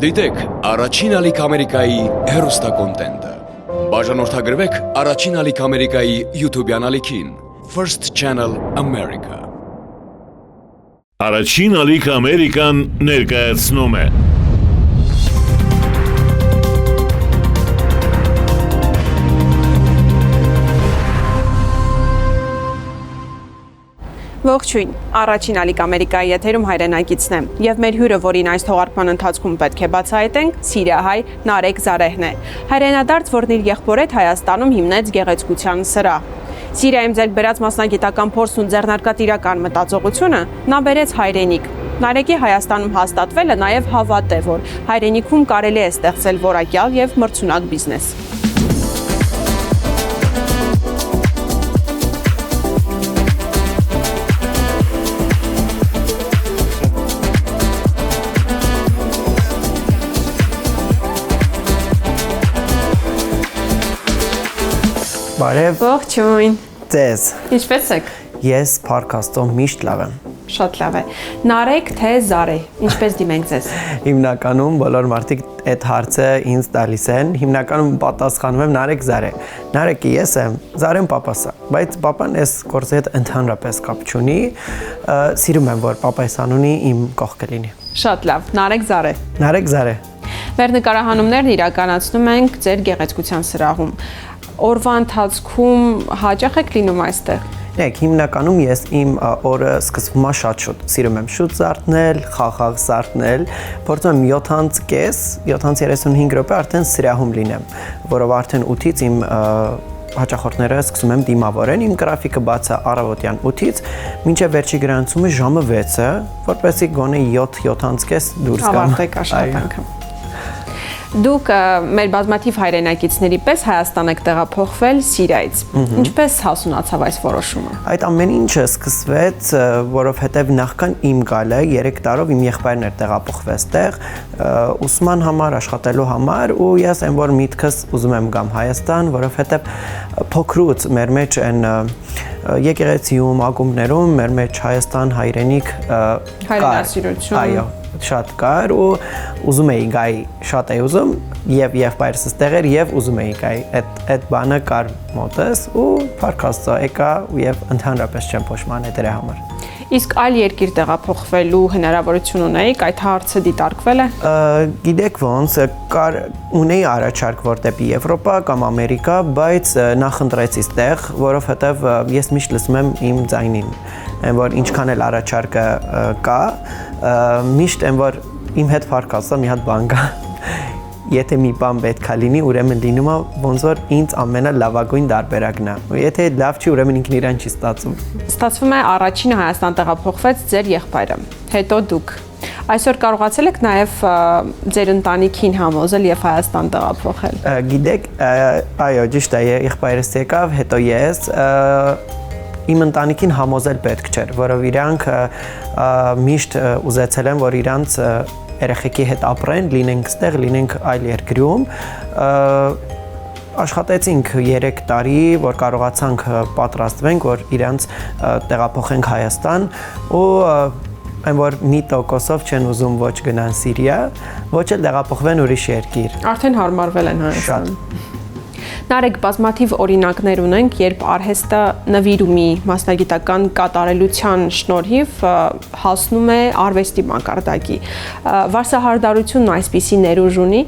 Դիտեք առաջին ալիք Ամերիկայի հեռուստակոնտենտը։ Բաժանորդագրվեք առաջին ալիք Ամերիկայի YouTube-յան ալիքին First Channel America։ Առաջին ալիք Ամերիկան ներկայացնում է Ողջույն, առաջին ալիք Ամերիկայի եթերում հայրենակիցն է եւ մեր հյուրը, որին այս թողարկման ընթացքում պետք է բացահայտենք, սիրիահայ Նարեկ Զարեհն է։ Հայրենադարձ, որն իր եղբորեդ Հայաստանում հիմնեց գեղեցկության սրահ։ Սիրիայում ձեռք բերած մասնագիտական փորձն ու ձեռնարկատիրական մտածողությունը նա բերեց հայրենիք։ Նարեկի Հայաստանում հաստատվելը նաեւ հավատ է, որ հայրենիքում կարելի է ստեղծել որակյալ եւ մրցունակ բիզնես։ Բարև։ Ողջույն։ Ձեզ։ Ինչպե՞ս եք։ Ես Փարքաստոն միշտ լավ եմ։ Շատ լավ է։ Նարեկ թե Զարե, ինչպես դիմենք ձեզ։ Հիմնականում բոլոր մարդիկ այդ հարցը ինձ տալիս են, հիմնականում պատասխանում եմ Նարեկ Զարե։ Նարեկը ես եմ, Զարեն պապասը, բայց պապան այս գործի հետ ընդհանրապես կապ չունի, սիրում եմ, որ պապայս անունի իմ կողքը լինի։ Շատ լավ, Նարեկ Զարե։ Նարեկ Զարե։ Մեր նկարահանումներն իրականացնում ենք ձեր գեղեցկության սրահում։ Օրվա ընթացքում հաճախ եք լինում այստեղ։ Նեք, հիմնականում ես իմ օրը սկսվում է շատ շուտ։ Սիրում եմ շուտ զարթնել, խաղաղ զարթնել, փորձում եմ 7:35 րոպե արդեն սրահում լինեմ, որով արդեն 8-ից իմ հաճախորդները սկսում եմ դիմավորեն, իմ գրաֆիկը բաց է առավոտյան 8-ից մինչև վերջի գրանցումը ժամը 6-ը, որպեսզի գոնե 7:30 դուրս գամ։ Ավարտեք աշխատանքը։ Դուք մեր բազմաթիվ հայրենակիցների պես Հայաստան եք տեղափոխվել Սիրիայից։ Ինչպես հասունացավ այս որոշումը։ Այդ ամեն ինչը սկսվեց, որովհետև նախքան իմ գալը 3 տարով իմ եղբայրն էր տեղափոխվել այդտեղ ուսման համար, աշխատելու համար ու ես այն որ միտքս ուզում եմ գամ Հայաստան, որովհետև փոքրուց մեր մեջ այն եկեղեցիում, ակումբներում մեր մեջ Հայաստան հայրենիք հայրենասիրություն։ Այո, շատ կար ու ուզում էի գայի, շատ էի ուզում եւ եղբայրս ստեղ էր եւ ուզում էի գայի, այդ բանը կար մոտս ու Փարքաստո եկա եւ ընդհանրապես չեմ փոշման դրա համար։ Իսկ այլ երկիր տեղափոխվելու հնարավորություն ունեիք, այդ հարցը դիտարկվել է։ Գիտեք ոնց կար ունեի առաջարկ որ դեպի Եվրոպա կամ Ամերիկա, բայց նախընտրեցի այդտեղ, որովհետեւ ես միշտ լսում եմ իմ ձայնին, այն որ ինչքան էլ առաջարկը կա, միշտ այն որ իմ հետ Փարքաստո մի հատ բան կա։ Եթե մի բան պետքա լինի, ուրեմն լինում է ոնց որ ինձ ամենալավագույն տարբերակն է։ Եթե լավ չի, ուրեմն ինքն իրան չի ստացվում։ Ստացվում է առաջինը Հայաստան տեղափոխվեց ձեր եղբայրը, հետո դուք։ Այսօր կարողացել եք նաև ձեր ընտանիքին համոզել եւ Հայաստան տեղափոխել։ Գիտեք, այո, ճիշտ է, եղբայրս եկավ, հետո ես իմ ընտանիքին համոզել պետք չէր, որով իրանք միշտ ուզեցել են, որ իրանց երեխեքի հետ ապրեն, լինենք ստեղ, լինենք այլ երկրում, աշխատեցինք 3 տարի, որ կարողացանք պատրաստվենք, որ իրանց տեղափոխենք Հայաստան ու այն որ մի տոկոսով չեն ուզում ոչ գնան Սիրիա, ոչ էլ տեղափոխվեն ուրիշ երկիր։ Արդեն հարմարվել են Հայաստան։ Նարեկ, բազմաթիվ օրինակներ ունենք, երբ արհեստը նվիրումի մասնագիտական կատարելության շնորհիվ հասնում է արվեստի մակարդակի։ Վարսահարդարությունն այսպիսի ներուժ ունի։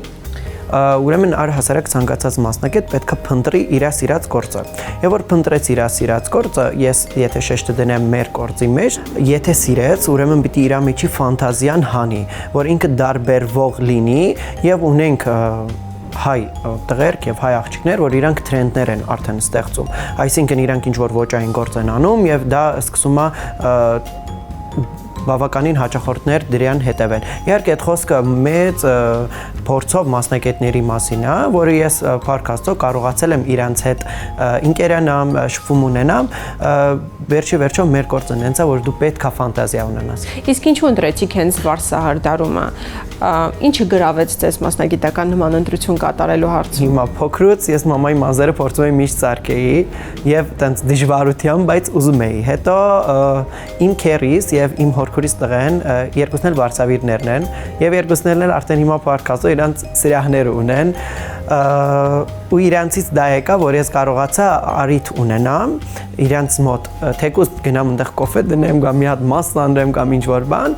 Ուրեմն առհասարակ ցանկացած մասնակից պետք է փնտրի իր սիրած գործը։ Եվ որ փնտրեց իր սիրած գործը, ես եթե շեշտը դնեմ մեր գործի մեջ, եթե սիրեց, ուրեմն պիտի իր մեջի ֆանտազիան հանի, որ ինքը դարբերվող լինի եւ ունենք հայ տղերք եւ հայ աղջիկներ, որ իրանք թրենդներ են արդեն ստեղծում։ Այսինքն իրանք ինչ որ ոճային գործ են անում եւ դա սկսում է բավականին հաճախորդներ դրան հետևեն։ Իհարկե այդ խոսքը մեծ փորձով մասնակիցների մասին է, որը ես Փարքաստո կարողացել եմ իրանց հետ ինտերանամ, շփում ունենամ, վերջի մեր գործը նենց է, որ դու պետք է ֆանտազիա ունենաս։ Իսկ ինչու ընտրեցիք հենց վարսահարդարումը։ Ինչը գրավեց ձեզ մասնագիտական նման ընտրություն կատարելու հարցում։ Հիմա փոքրուց ես մամայի մազերը փորձում էի միշտ սարքեի եւ տենց դժվարությամբ, բայց ուզում էի։ Հետո իմ քերիս եւ իմ հորքուրիս տղեն երկուսն էլ վարսավիրներն են եւ երկուսն էլ արդեն հիմա պարկասո իրանց սրահներ ունեն ու իրանցից դա եկա, որ ես կարողացա արիթ ունենամ իրանց մոտ, թեկուզ գնամ այնտեղ կոֆե դնեմ կամ մի հատ մաս տանեմ կամ ինչ-որ բան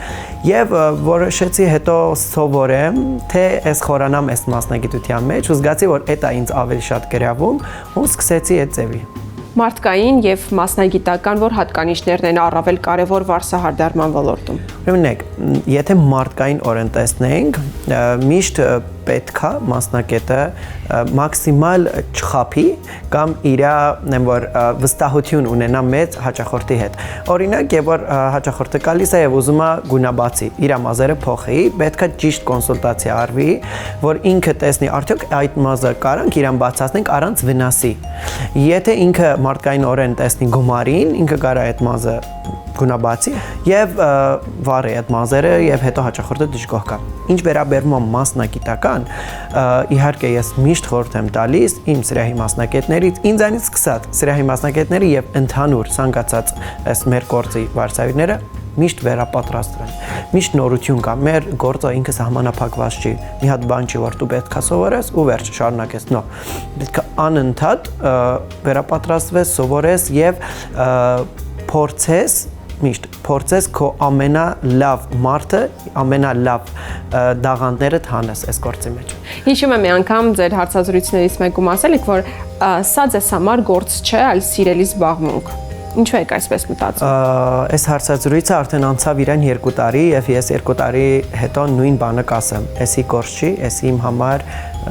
եւ որոշեցի հետո սովորեմ, թե ես խորանամ այս մասնագիտության մեջ ու զգացի, որ դա ինձ ավելի շատ գրավում ու սկսեցի այդ ձևի։ Մարդկային եւ մասնագիտական որ հատկանիշներն են առավել կարեւոր վարսահարդարման ոլորտում։ Ուրեմն, եթե մարդկային օրեն տեսնենք, միշտ պետքա մասնակետը մաքսիմալ չխափի կամ իր որ վստահություն ունենա մեծ հաճախորդի հետ։ Օրինակ, երբ որ հաճախորդը գալիս է եւ ուզում է գունաբացի, իր մազերը փոխի, պետքա ճիշտ կոնսուլտացիա արվի, որ ինքը տեսնի արդյոք այդ մազը կարանք իրան բացացնենք առանց վնասի։ Եթե ինքը մարդկային օրեն տեսնի գումարին, ինքը կարա այդ մազը գունաբացի եւ վարի այդ մազերը եւ հետո հաճախորդը դժգոհ կա։ Ինչ վերաբերում է մասնագիտական, իհարկե ես միշտ խորհուրդ եմ տալիս իմ սրահի մասնակիցներից, ինձանից սկսած սրահի մասնակիցները եւ ընդհանուր ցանկացած այս մեր գործի վարսավիրները միշտ վերապատրաստվեն։ Միշտ նորություն կա, մեր գործը ինքը սահմանափակված չի։ Մի հատ բան չի, որ դու պետք է սովորես ու վերջ շարունակես, նո։ Պետք է անընդհատ վերապատրաստվես, սովորես եւ միշտ փորձես քո ամենալավ մարդը, ամենալավ դաղանդները հանես այս գործի մեջ։ Հիշում եմ մի անգամ ձեր հարցազրույցներից մեկում ասել եք, որ սա ձեզ համար գործ չէ, այլ սիրելի զբաղմունք։ Ինչու եք այսպես մտածում։ Այս հարցազրույցը արդեն անցավ իրեն 2 տարի եւ ես 2 տարի հետո նույն բանը կասեմ։ Էսի գործ չի, էսի իմ համար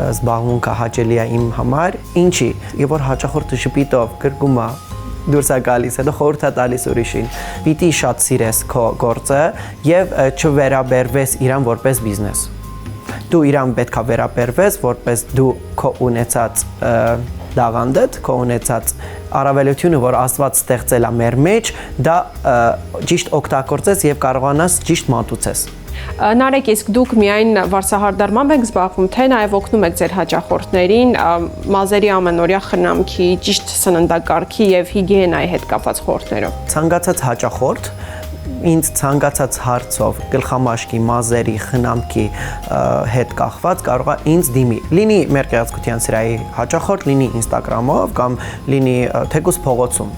զբաղմունքը հաճելի է իմ համար։ Ինչի։ Եվ որ հաճախորդը շփիտով գրկում է դուրս է գալիս, հետո խորհուրդ է տալիս ուրիշին։ Պիտի շատ սիրես քո գործը եւ չվերաբերվես իրան որպես բիզնես։ Դու իրան պետքա վերաբերվես որպես դու քո ունեցած դաղանդդ, քո ունեցած առավելությունը, որ Աստված ստեղծել է մեր մեջ, դա ճիշտ օգտագործես եւ կարողանաս ճիշտ մատուցես։ Նարեկ, իսկ դուք միայն վարսահարդարմամբ եք զբաղվում, թե նաև օգնում եք ձեր հաճախորդներին մազերի ամենօրյա խնամքի, ճիշտ սննդակարգի եւ հիգիենայի հետ կապված խորհուրդներով։ Ցանկացած հաճախորդ ինձ ցանկացած հարցով գլխամաշկի, մազերի, խնամքի հետ կախված կարող է ինձ դիմի։ Լինի մեր գեղեցկության սրահի հաճախորդ, լինի Instagram-ով կամ լինի թեկուզ փողոցում։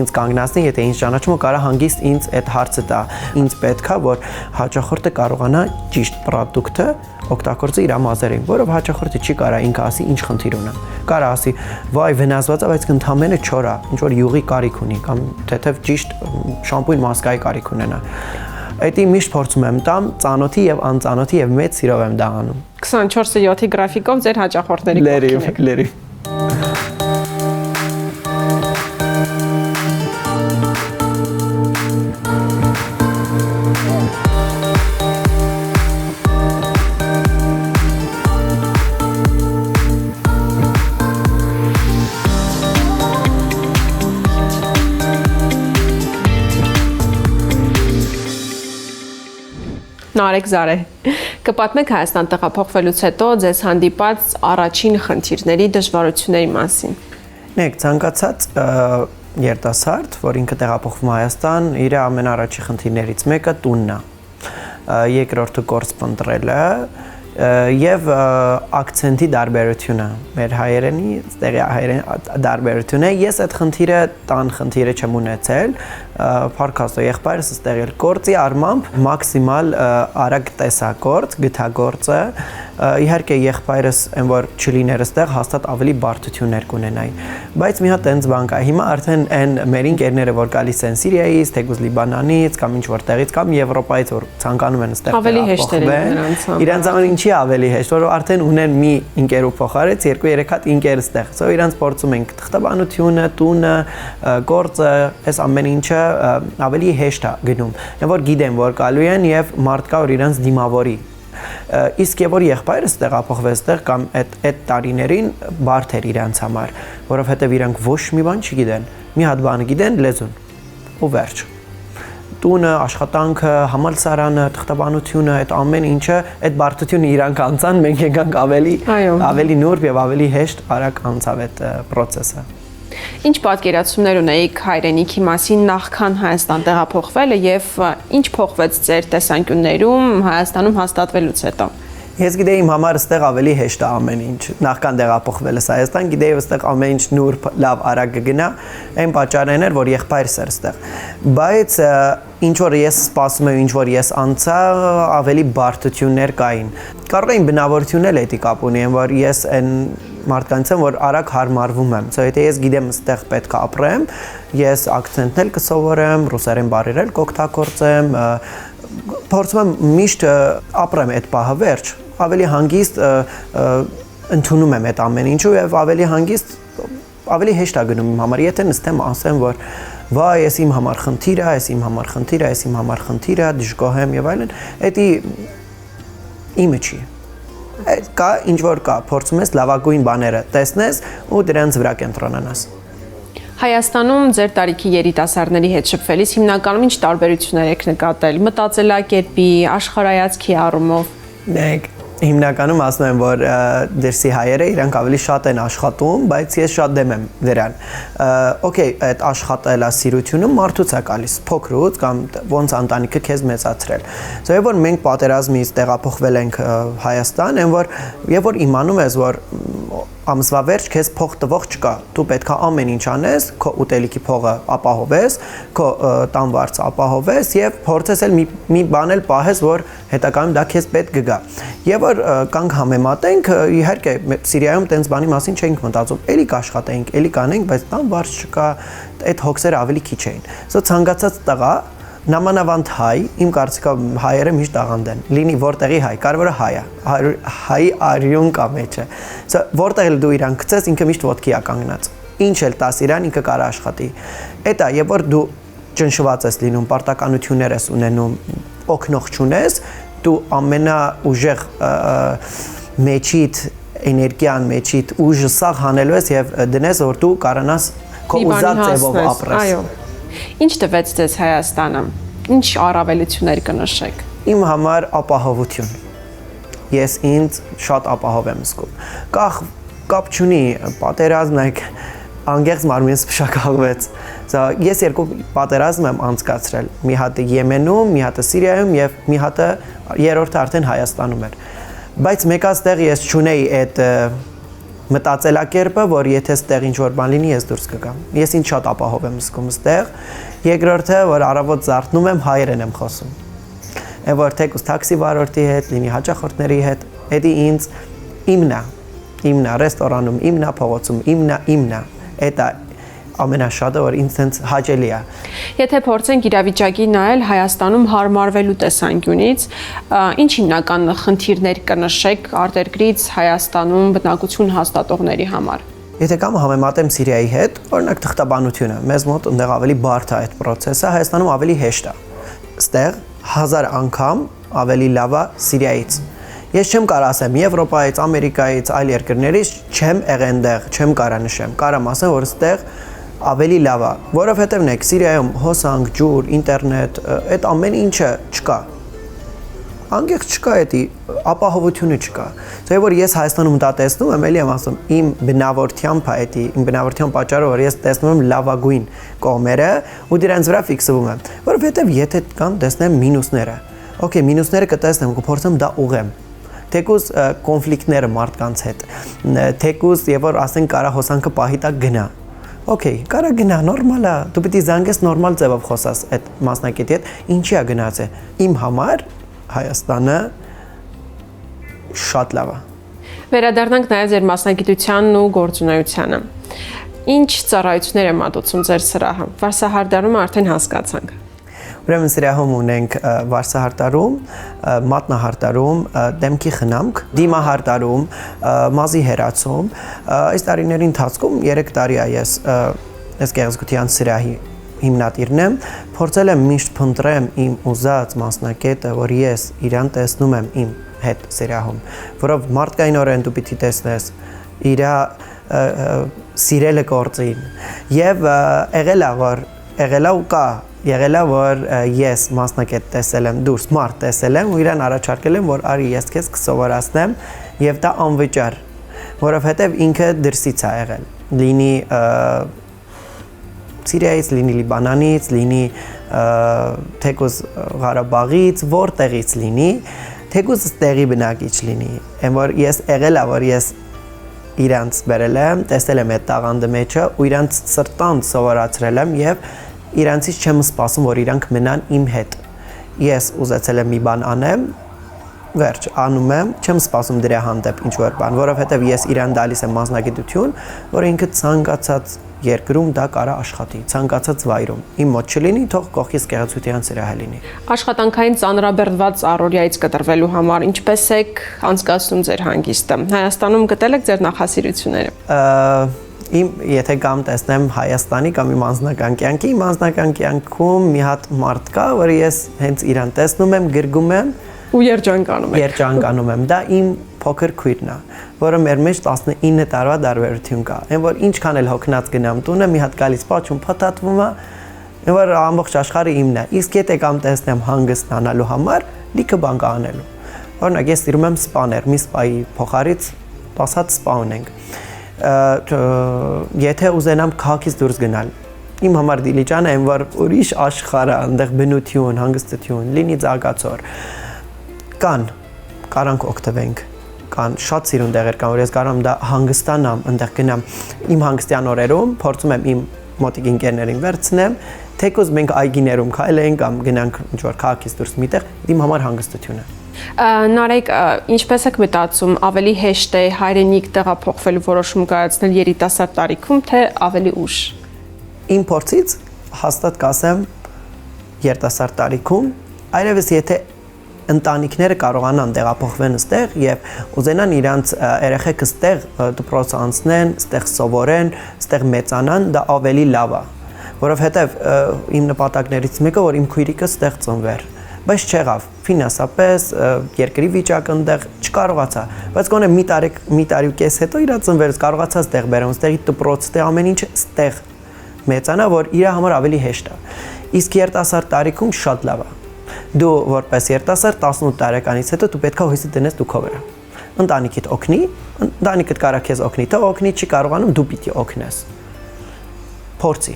Ինձ կանգնացնի, եթե ինձ ճանաչում կարա հանգիստ ինձ այդ հարցը տա։ Ինձ պետքա, որ հաճախորդը կարողանա ճիշտ պրոդուկտը օգտագործի իր մազերին, որով հաճախորդը չի կարա ինքը ասի ինչ խնդիր ունեմ։ Կարա ասի, վայ վնասված է, բայց ընդամենը չոր է, ինչ որ յուղի կարիք ունի կամ թեթև ճիշտ շամպույն մասկայի կարիք ունենա։ Այդի միշտ փորձում եմ տամ ծանոթի եւ անծանոթի եւ մեծ սիրով եմ դա անում։ 24/7-ի գրաֆիկով ձեր հաճախորդների կողքին եք։ Լերիվ։ Նարեկ Զարե, կպատմեք Հայաստան տեղափոխվելուց հետո ձեզ հանդիպած առաջին խնդիրների, դժվարությունների մասին։ Նեք, ցանկացած երիտասարդ, որ ինքը տեղափոխվում Հայաստան, իր ամենաառաջի խնդիրներից մեկը տունն է։ Երկրորդը գործ փնտրելը եւ ակցենտի դարբերությունը, մեր հայերենի, տեղի հայերենի դարբերությունը։ Ես այդ խնդիրը տան խնդիրը չեմ ունեցել, Փարքաստո եղբայրս ստեղել գործի արմամբ մաքսիմալ արագ տեսագործ, գտագործը, իհարկե եղբայրս այն որ չլիներ այստեղ հաստատ ավելի բարդություններ կունենայի, բայց մի հատ այնց բան կա, հիմա արդեն այն մեր ընկերները որ գալիս են Սիրիայից, թեկուզ Լիբանանից կամ ինչ որտեղից կամ Եվրոպայից որ ցանկանում են այստեղ ավելի հեշտ է իրանց համար ինչի ավելի հեշտ, որ արդեն ունեն մի ընկեր ու փոխարեց 2-3 հատ ընկեր այստեղ, so իրանց փորձում ենք թղթաբանությունը, տունը, գործը, այս ամեն ինչը ավելի հեշտ է գնում, որ գիտեն որ գալու են եւ մարդ կա որ իրանց դիմավորի իսկ եւ որ եղբայրս տեղափոխվեց այդտեղ կամ այդ տարիներին բարդ էր իրանց համար, որովհետեւ իրանք ոչ մի բան չգիտեն, մի հատ բան գիտեն լեզուն ու վերջ։ տունը, աշխատանքը, համալսարանը, թղթաբանությունը, այդ ամեն ինչը, այդ բարդությունը իրանք անցան, մենք եկանք ավելի նուրբ եւ ավելի հեշտ արագ անցավ այդ process-ը։ Ինչ պատկերացումներ ունեիք հայրենիքի մասին նախքան Հայաստան տեղափոխվելը եւ ինչ փոխվեց ձեր տեսանկյուններում Հայաստանում հաստատվելուց հետո։ Ես գիտեի իմ համար այստեղ ավելի հեշտ է ամեն ինչ, նախքան տեղափոխվելս Հայաստան, գիտեի այստեղ ամեն ինչ նուրբ, լավ, արագ կգնա, այն պատճառն էր, որ եղբայրս էր այստեղ։ Բայց ինչ որ ես սպասում եմ, ինչ որ ես անցա, ավելի բարդություններ կային։ Կարող էին բնավորություն էլ էդի կապ ունի, որ ես այն մարդկանց եմ, որ արագ հարմարվում եմ։ Սա եթե ես գիտեմ այստեղ պետք է ապրեմ, ես акցենտն էլ կսովորեմ, ռուսերեն բառեր էլ կօգտագործեմ, փորձում եմ միշտ ապրեմ այդ պահը վերջ, ավելի հանգիստ ընդունում եմ այդ ամեն ինչը եւ ավելի հեշտ է գնում իմ համար, եթե նստեմ ասեմ, որ վայ, ես իմ համար խնդիր է, ես իմ համար խնդիր է, ես իմ համար խնդիր է, դժգոհ եմ եւ այլն, դա իմը չի։ Կա ինչ որ կա, փորձում ես լավագույն բաները տեսնես ու դրանց վրա կենտրոնանաս։ Հայաստանում ձեր տարիքի երիտասարդների հետ շփվելիս հիմնականում ինչ տարբերություններ եք նկատել մտածելակերպի, աշխարհայացքի առումով։ Մենք հիմնականում ասում եմ, որ դերսի հայերը իրանք ավելի շատ են աշխատում, բայց ես շատ դեմ եմ դրան։ Okay, այդ աշխատելասիրությունը մարդուց է գալիս, փոքրուց կամ ոնց ընտանիքը քեզ մեծացրել։ Սա որ մենք պատերազմից տեղափոխվել ենք Հայաստան, այն որ եւ որ իմանում ես, որ ամսվա վերջ քեզ փող տվող չկա։ Դու պետք է ամեն ինչ անես, քո ուտելիքի փողը ապահովես, քո տան վարձը ապահովես եւ փորձես էլ մի բան էլ պահես, որ հետագայում դա քեզ պետք կգա։ Եվ որ կանք համեմատենք, իհարկե Սիրիայում տենց բանի մասին չենք մտածում, էլի կաշխատենք, էլի կանենք, բայց տան վարձ չկա, այդ հոգսերը ավելի քիչ էին։ Սա ցանկացած տղա Նամանավանդ հայ, իմ կարծիքով հայերը միշտ աղանդ են, լինի որտեղի հայ, կարևորը հայ է, հայ արյուն կա մեջը, որտեղ էլ դու իրան գցես, ինքը միշտ ոտքի է կանգնած, ինչ էլ տաս իրան, ինքը կարա աշխատի, էդ է, և որ դու ճնշված ես լինում, պարտականություններ ես ունենում, օգնող չունես, դու ամենաուժեղ մեջիդ, էներգիան մեջիդ, ուժը սաղ հանելու ես և դնես, որ դու կարանաս քո ուզած ձևով ապրես։ Ինչ տվեց ձեզ Հայաստանը, ինչ առավելություններ կնշեք։ Իմ համար ապահովություն, ես ինձ շատ ապահով եմ զգում, կապ չունի, պատերազմ եք, անգեղծ մարմինս փշակաղվեց, ես երկու պատերազմ եմ անցկացրել, մի հատը Եմենում, մի հատը Սիրիայում և մի հատը երրորդը արդեն Հայաստանում էր, բայց մեկ այստեղ ես չունեի այդ մտածելակերպը, որ եթե ստեղ ինչ-որ բան լինի, ես դուրս կգամ։ Ես ինձ շատ ապահով եմ զգում ստեղ։ Երկրորդը, որ առավոտ զարթնում եմ, հայերեն եմ խոսում։ Այն որ թեկուզ տաքսի վարորդի հետ, լինի հաճախորդների հետ, դա ինձ իմն է, ռեստորանում իմն է, փողոցում իմն է։ Դա ամենաշատը, որ ինձ հենց հաճելի է։ Եթե փորձենք իրավիճակի նայել Հայաստանում հարմարվելու տեսանկյունից, ինչ հիմնական խնդիրներ կնշեք արտերկրից Հայաստանում բնակություն հաստատողների համար։ Եթե կամ համեմատեմ Սիրիայի հետ, օրինակ թղթաբանությունը, մեզ մոտ այնտեղ ավելի բարդ է այդ process-ը, Հայաստանում ավելի հեշտ է։ Ստեղ 1000 անգամ ավելի լավ է Սիրիայից։ Ես չեմ կարող ասեմ Եվրոպայից, Ամերիկայից, այլ երկրներից չեմ եղել այնտեղ, չեմ կարող նշեմ։ Կարամ ասեմ, որ այստեղ ավելի լավ է, որովհետև նեք Սիրիայում հոսանք, ջուր, ինտերնետ, այդ ամեն ինչը չկա։ Անգեղ չկա էդի, ապահովությունը չկա։ Սա որ ես Հայաստանում դա տեսնում եմ, էլի եմ ասում, իմ բնավորությամբ է էդի, իմ բնավորության պատճառով, որ ես տեսնում եմ լավագույն կողմերը ու դրանց վրա ֆիքսվում եմ, որովհետև եթե կան տեսնեմ մինուսները։ Okay, մինուսները կտեսնեմ, կփորձեմ դա ուղղեմ։ Թեկուզ կոնֆլիկտները մարդկանց հետ, թեկուզ եւ որ ասենք կարա հոսանքը պահի տակ գնա։ Okay, կարա գնա, նորմալ է։ Դու պիտի զանգես նորմալ ձևով խոսաս այդ մասնակետի հետ, ինչի է գնացել։ Իմ համար Հայաստանը շատ լավ է։ Վերադառնանք նաև ձեր մասնագիտությանն ու գործունեությանը։ Ինչ ծառայություններ է մատուցում ձեր սրահը։ Վարսահարդարումը արդեն հասկացանք։ Ուրեմն սրահում ունենք վարսահարդարում, մատնահարդարում, դեմքի խնամք, դիմահարդարում, մազի հերացում։ Այս տարիների ընթացքում 3 տարի է ես գեղեցկության սրահի հիմնադիրն եմ, փորձել եմ միշտ փնտրեմ իմ ուզած մասնակետը, որ ես իրան տեսնում եմ իմ հետ սրահում, որով մարդկայնորեն դու պիտի տեսնես իր սիրելը գործին եւ եղել է ու կա եղել է, որ ես մասնակետ տեսել եմ, դուրս մարդ տեսել եմ ու իրան առաջարկել եմ, որ արի ես քեզ կսովորացնեմ եւ դա անվճար, որովհետեւ ինքը դրսից է եղել։ Լինի Սիրիայից, լինի Լիբանանից, լինի թեկուզ Ղարաբաղից, որտեղից լինի, թեկուզ տեղի բնակիչ լինի։ Այն որ ես եղել է, որ ես իրանց բերել եմ, տեսել եմ այդ տաղանդը մեջը ու իրանց սրտանց սովորացրել եմ եւ իրանցից չեմ սպասում, որ իրանք մնան իմ հետ։ Ես ուզեցել եմ մի բան անեմ, վերջ, անում եմ, չեմ սպասում դրա հանդեպ ինչ-որ բան, որովհետև ես իրան տալիս եմ մասնագիտություն, որ ինքը ցանկացած երկրում դա կարա աշխատի, ցանկացած վայրում։ Իմ մոտ չլինի, թող կողքից գեղեցկության սրահ լինի։ Աշխատանքային ծանրաբեռնված առօրյայից կտրվելու համար ինչպես եք անցկացնում ձեր հանգիստը։ Հայաստանում գտել եք ձեր նախասիրությունները։ Եթե կամ տեսնեմ Հայաստանի կամ իմ անձնական կյանքում մի հատ մարդ կա, որ ես հենց իրան տեսնում եմ, գրգում եմ ու երջանկանում եմ։ Դա իմ փոքր քույրն է, որը մեր մեջ 19 տարվա տարբերություն կա։ Այն որ ինչքան էլ հոգնած գնամ տունը, մի հատ գալիս պաչում փաթաթվում է, այն որ ամբողջ աշխարհը իմն է։ Իսկ եթե կամ տեսնեմ հանգստանալու համար, լիքը բան կա անելու։ Օրինակ ես սիրում եմ սպաներ, մի սպայի փոխարից 10 հատ սպա ունենք։ Եթե ուզենամ քաղաքից դուրս գնալ, իմ համար Դիլիջանը այն որ ուրիշ աշխարհ է, այնտեղ բնություն, հանգստություն, լինի զարգացոր կարանք օգտվենք, կան շատ սիրուն տեղեր կան, որ ես կարամ դա հանգստանամ, այնտեղ գնամ իմ հանգստյան օրերում, փորձում եմ իմ մոտիկ ընկերներին վերցնեմ, թեկուզ մենք այգիներում քայլենք կամ գնանք ինչ-որ քաղաքից դուրս միտեղ, իմ համար հանգստություն է։ Նարեկ, ինչպես եք մտածում, ավելի հեշտ է հայրենիք տեղափոխվելու որոշում կայացնել երիտասարդ տարիքում, թե ավելի ուշ։ Իմ փորձից հաստատ կասեմ երիտասարդ տարիքում, այլևս եթե ընտանիքները կարողանան տեղափոխվեն այստեղ եւ ուզենան իրանց երեխեքը այստեղ դպրոց անցնեն, այստեղ սովորեն, այստեղ մեծանան, դա ավելի լավ է, որովհետեւ իմ նպատակներից մեկը որ իմ քույրիկը այստեղ ծնվեր, բայց չեղավ, ֆինանսապես երկրի վիճակը այնտեղ չկարողացա, բայց գոնե մի տարի ու կես հետո իրա ծնվելուց կարողացա այստեղ բերեմ, այստեղի դպրոց, այստեղ ամեն ինչ այստեղ մեծանա, որ իր համար ավելի հեշտ է։ Իսկ երիտասարդ տարիքում շատ լավ է։ Դու որպես երիտասարդ 18 տարեկանից հետո դու պետքա հույսը դնես դու քո վրա։ Ընտանիքիդ օգնի, ընտանիքդ կարա քեզ օգնի, թե օգնի չի կարողանում դու պիտի օգնես։ Փորձի։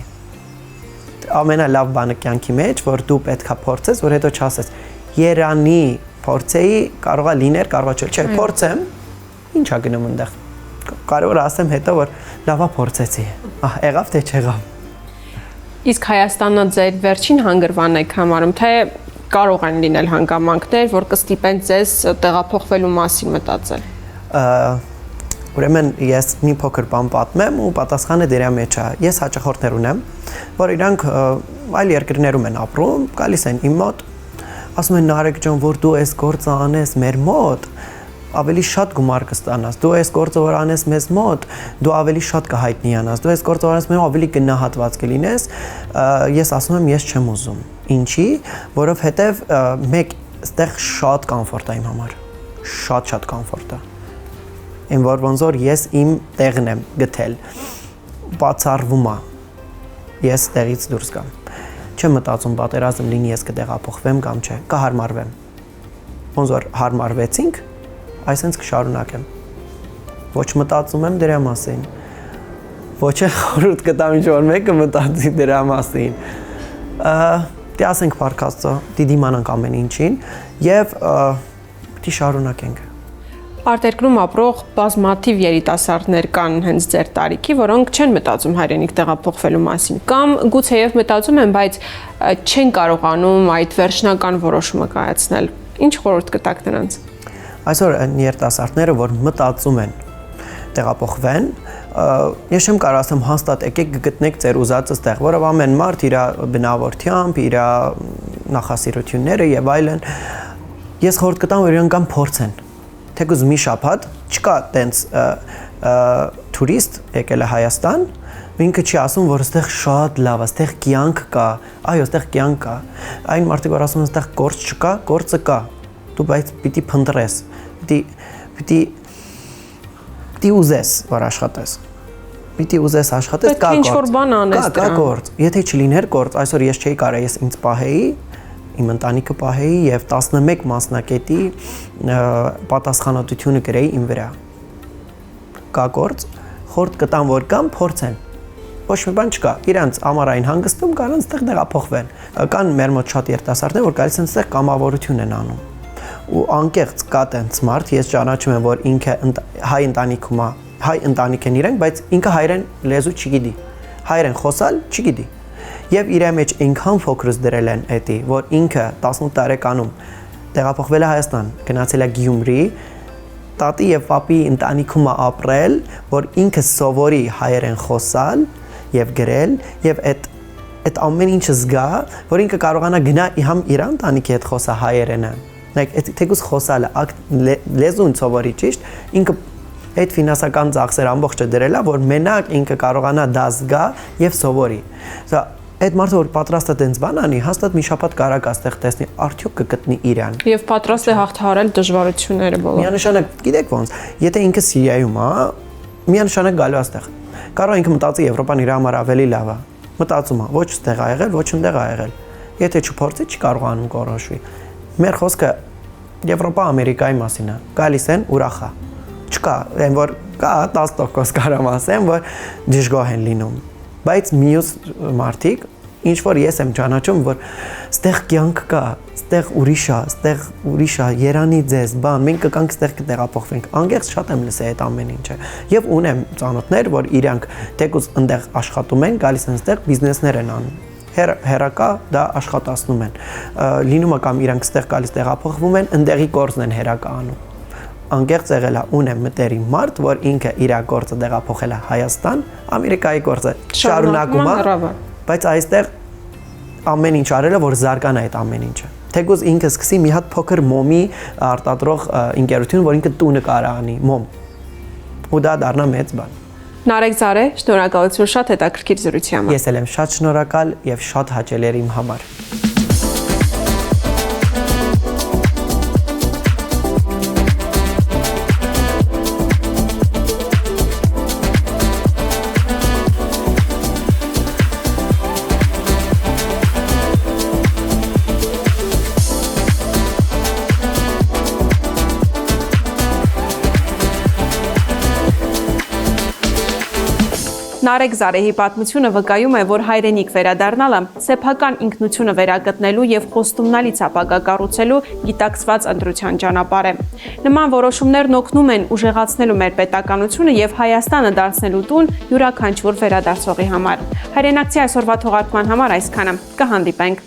Ամենալավ բանը կյանքի մեջ, որ դու պետքա փորձես, որ հետո չասես Երանի փորձեի կարողա լիներ, կարողա չէ, փորձեմ, ինչա գնում այնտեղ։ Կարող է ասեմ հետո որ լավա փորձեցի։ Եղավ թե չեղավ։ Իսկ Հայաստանը ձեր վերջին հանգրվանն եք համարում, թե կարող են լինել հանգամանքներ, որ կստիպեն ձեզ տեղափոխվելու մասին մտածել։ Ուրեմն ես մի փոքր բան պատմեմ ու պատասխանը դրա մեջ է։ Ես հաճախորդներ ունեմ, որ իրանք այլ երկրներում են ապրում, գալիս են իմ մոտ, ասում են Նարեկ ջան, որ դու այս գործը անես մեր մոտ, ավելի շատ գումար կստանաս, դու այս գործը որ անես մեզ մոտ, դու ավելի շատ կհայտնիանաս, դու այս գործը որ անես մեզ ավելի գնահատված կլինես, ես ասում եմ ես չեմ ուզում։ Ինչի, որովհետև մեկ այստեղ շատ կոմֆորտ է իմ համար, շատ կոմֆորտ է։ Այն որ ոնց որ ես իմ տեղն եմ գտել, բացառվում է, ես տեղից դուրս գամ։ Չեմ մտածում պատերազմ լինի ես կտեղափոխվեմ կամ չէ, կհարմարվեմ։ Ոնց որ հարմարվեցինք, այսինքն կշարունակեմ։ Ոչ մտածում եմ դրա մասին։ Ոչ է խորհուրդ կտամ ինչ-որ մեկը մտածի դրա մասին։ Դե ասենք Փառք Աստծո, դիմանանք ամեն ինչին եւ պիտի շարունակենք։ Արտերկրում ապրող բազմաթիվ երիտասարդներ կան հենց ձեր տարիքի, որոնք չեն մտածում հայրենիք տեղափոխվելու մասին, կամ գուցեև մտածում են, բայց չեն կարողանում այդ վերջնական որոշումը կայացնել։ Ինչ խորհուրդ կտաք նրանց։ Այսօր այն երիտասարդները, որ մտածում են տեղափոխվեն, ես չեմ կարող ասեմ հաստատ եկեք գտնեք ձեր ուզածը տեղ, որով ամեն մարդ իր բնավորությամբ, իր նախասիրությունները եւ այլն, ես խորհուրդ կտամ, որ իրենք կան փորձեն։ Թեկուզ մի շաբաթ չկա տենց տուրիստ եկել է Հայաստան, ինքը չի ասում, որ այստեղ շատ լավ է, այստեղ կյանք կա, այո, այստեղ կյանք կա։ Այն մարդիկ որ ասում են այստեղ գործ չկա, գործը կա։ Դու բայց պիտի փնտրես, պիտի ուզես, որ աշխատես։ պիտի ուզես աշխատես, Պետք է ինչ-որ բան անես Կա դրան։ գործ։ Եթե չլիներ գործ, այսօր ես չէի կարող ես ինձ պահեի, իմ ընտանիքը պահեի եւ 11 մասնակետի պատասխանատվությունը գրեի իմ վրա։ Կա գործ, խորտ կտան որ կամ փորձեն։ Ոչ մի բան չկա։ Իրանց ամառային հանգստում կարող այստեղ տեղափոխվեն։ Կան մեր մոտ շատ երիտասարդներ, որ գալիս են այստեղ կամավորություն են անում։ Ու անկեղծ կա տենց մարդ, ես ճանաչում եմ, որ ինքը հայ ընտանիքում է, հայ ընտանիք են իրենք, բայց ինքը հայերեն լեզու չգիտի։ Հայերեն խոսալ չգիտի։ Եվ իր մեջ այնքան ֆոկուս դրել են էդի, որ ինքը 18 տարեկանում տեղափոխվել է Հայաստան, գնացել է Գյումրի, տատի եւ պապի ընտանիքում է ապրել, որ ինքը սովորի հայերեն խոսալ եւ գրել եւ այդ ամեն ինչը զգա, որ ինքը կարողանա գնա համ իր ընտանիքի հետ խոսա հայերենը։ Թեկուզ խոսալը լեզուն սովորի ճիշտ, ինքը այդ ֆինանսական ծախսեր ամբողջը դրել է, որ մենակ ինքը կարողանա դա զգա եւ սովորի։ Սա այդ մարդը որ պատրաստ է տենց բան անի, հաստատ մի շաբաթ կարակ աստեղ տեսնի, արդյոք կգտնի իրան։ Եվ պատրաստ է հաղթահարել դժվարությունները բոլոր։ Միանշանակ, գիտեք ոնց, եթե ինքը Սիրիայում է, միանշանակ գալու աստեղ։ Կարող ինքը մտածի Եվրոպան իր համար ավելի լավ է։ Մտածում է, ոչ ստեղ ա եղել, ոչ ընդեղ ա եղել։ Եթե չփորձի, չի կարողանում կորոշվի։ Մեր խոսքը Եվրոպա, Ամերիկայի մասին է։ Գալիս են ուրախ է։ Չկա, այն որ կա 10% կարամ ասեմ, որ դժգոհ են լինում։ Բայց մյուս մարդիկ, ինչ որ ես եմ ճանաչում, որ ստեղ կյանք կա, ստեղ ուրիշ է, երանի ձեզ, բան, մենք կգանք ստեղ կտեղափոխվենք։ Անկեղծ շատ եմ լսել այդ ամեն ինչը։ Եվ ունեմ ծանոթներ, որ իրանք թեկուզ այնտեղ աշխատում են, գալիս են ստեղ բիզնեսներ են անում։ Հերակա դա աշխատացնում են։ Լինում է կամ իրանք ստեղ գալիս տեղափոխվում են, ընդեղի գործն են հերակա անում։ Անկեղծ եղել է ունեմ մտերի մարդ, որ ինքը իր գործը տեղափոխել է Հայաստան, Ամերիկայի գործը շարունակում է, բայց այստեղ ամեն ինչ արել է, որ զարգանա այդ ամեն ինչը։ Թեկուզ ինքը սկսի մի հատ փոքր մոմի արտադրող ընկերություն, որ ինքը տունը կարա անի, մոմ։ Ու դա դառնա մեծ բան։ Նարեկ Զարե, շնորհակալություն շատ հետաքրքիր զրույցի համար։ Ես էլ եմ շատ շնորհակալ եւ շատ հաճելի էր իմ համար։ Նարեկ Զարեհի պատմությունը վկայում է, որ հայրենիք վերադառնալը սեփական ինքնությունը վերագտնելու եւ խոստումնալից ապագա կառուցելու գիտակցված ընտրության ճանապարհ է։ Նման որոշումներն օգնում են ուժեղացնելու մեր պետականությունը եւ Հայաստանը դարձնելու տուն յուրաքանչյուր վերադարձողի համար։ Հայրենակցի այսօրվա թողարկման համար այսքանը։ Կհանդիպենք